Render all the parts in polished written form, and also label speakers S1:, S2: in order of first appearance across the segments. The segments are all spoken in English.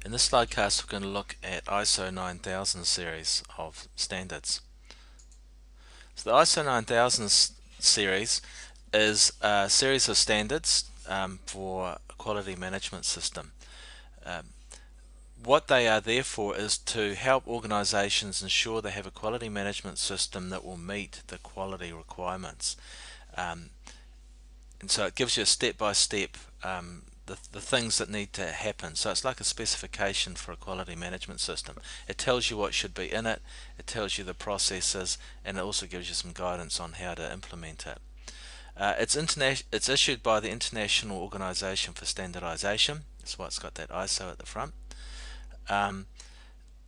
S1: In this slidecast, we're going to look at ISO 9000 series of standards. So the ISO 9000 series is a series of standards for a quality management system. What they are there for is to help organizations ensure they have a quality management system that will meet the quality requirements. And so it gives you a step-by-step the things that need to happen. So it's like a specification for a quality management system. It tells you what should be in it, it tells you the processes, and it also gives you some guidance on how to implement it. It's issued by the International Organization for Standardization. That's why it's got that ISO at the front. And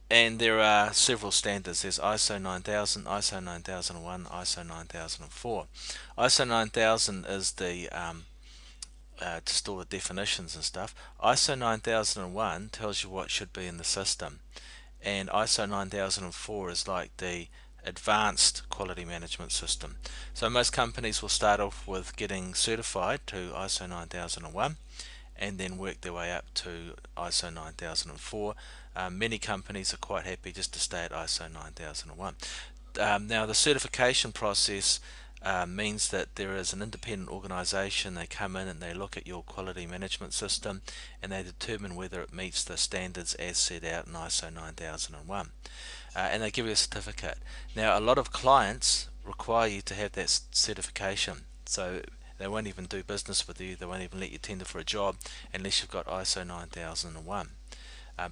S1: there are several standards. There's ISO 9000, ISO 9001, ISO 9004. ISO 9000 is the just all the definitions and stuff. ISO 9001 tells you what should be in the system, and ISO 9004 is like the advanced quality management system. So most companies will start off with getting certified to ISO 9001 and then work their way up to ISO 9004. Many companies are quite happy just to stay at ISO 9001. Now the certification process means that there is an independent organization. They come in and they look at your quality management system and they determine whether it meets the standards as set out in ISO 9001, and they give you a certificate. Now a lot of clients require you to have that certification, so they won't even do business with you, they won't even let you tender for a job unless you've got ISO 9001,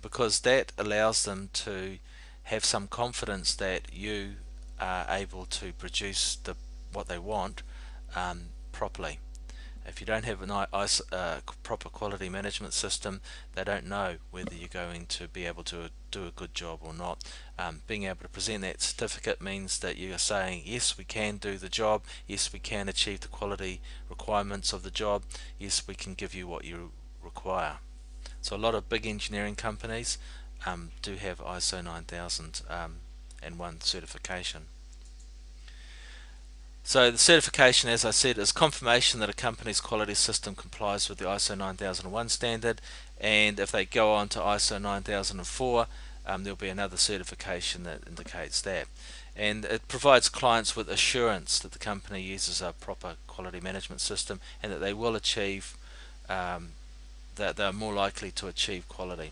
S1: because that allows them to have some confidence that you are able to produce what they want properly. If you don't have a proper quality management system, they don't know whether you're going to be able to do a good job or not. Being able to present that certificate means that you are saying, yes, we can do the job, yes, we can achieve the quality requirements of the job, yes, we can give you what you require. So a lot of big engineering companies do have ISO 9001 certification. So the certification, as I said, is confirmation that a company's quality system complies with the ISO 9001 standard, and if they go on to ISO 9004, there'll be another certification that indicates that. And it provides clients with assurance that the company uses a proper quality management system and that they will achieve, that they're more likely to achieve quality.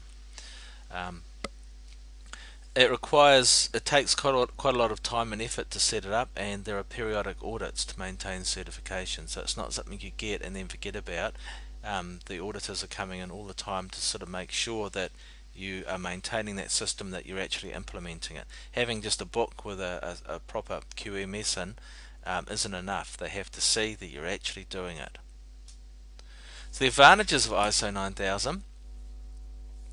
S1: It takes quite a lot of time and effort to set it up, and there are periodic audits to maintain certification. So it's not something you get and then forget about. The auditors are coming in all the time to sort of make sure that you are maintaining that system, that you're actually implementing it. Having just a book with a proper QMS in isn't enough. They have to see that you're actually doing it. So the advantages of ISO 9000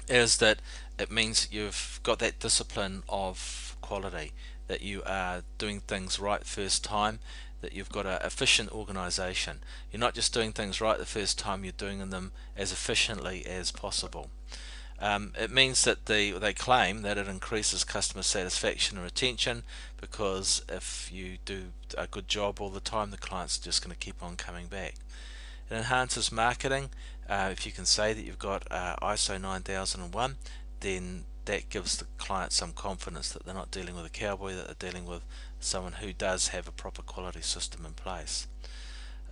S1: is that it means you've got that discipline of quality, that you are doing things right first time, that you've got an efficient organization. You're not just doing things right the first time, you're doing them as efficiently as possible. It means that they claim that it increases customer satisfaction and retention, because if you do a good job all the time, the client's just going to keep on coming back. It enhances marketing. If you can say that you've got ISO 9001, then that gives the client some confidence that they're not dealing with a cowboy, that they're dealing with someone who does have a proper quality system in place.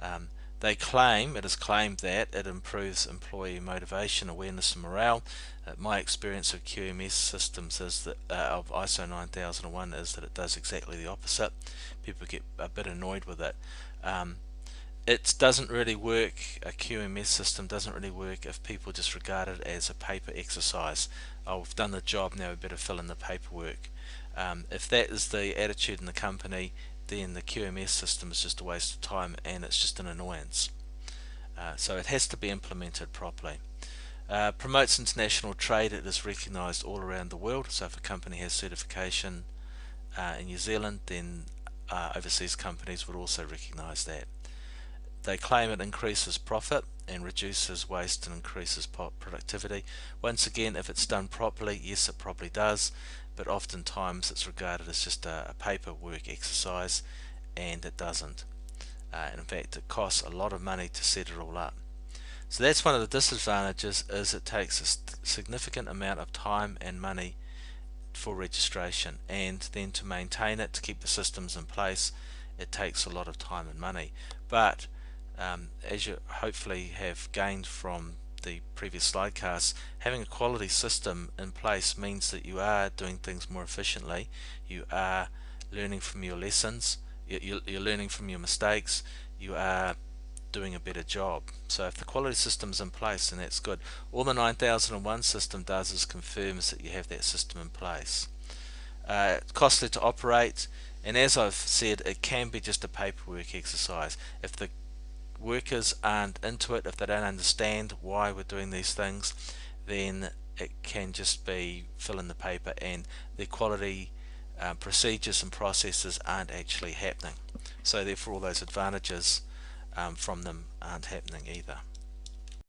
S1: It is claimed that it improves employee motivation, awareness and morale. My experience of QMS systems is that of ISO 9001 is that it does exactly the opposite. People get a bit annoyed with it. It doesn't really work, a QMS system doesn't really work if people just regard it as a paper exercise. Oh, we've done the job, now we better fill in the paperwork. If that is the attitude in the company, then the QMS system is just a waste of time and it's just an annoyance. So it has to be implemented properly. Promotes international trade. It is recognised all around the world. So if a company has certification in New Zealand, then overseas companies would also recognise that. They claim it increases profit and reduces waste and increases productivity. Once again, if it's done properly, yes, it probably does, but oftentimes it's regarded as just a paperwork exercise, and it doesn't. And in fact, it costs a lot of money to set it all up. So that's one of the disadvantages, is it takes a significant amount of time and money for registration, and then to maintain it, to keep the systems in place, it takes a lot of time and money. But as you hopefully have gained from the previous slidecasts, having a quality system in place means that you are doing things more efficiently, you are learning from your lessons, you're learning from your mistakes, you are doing a better job. So if the quality system's in place, then that's good. All the 9001 system does is confirms that you have that system in place. Costly to operate, and as I've said, it can be just a paperwork exercise. If the workers aren't into it, if they don't understand why we're doing these things, then it can just be fill in the paper, and the quality procedures and processes aren't actually happening. So therefore all those advantages from them aren't happening either.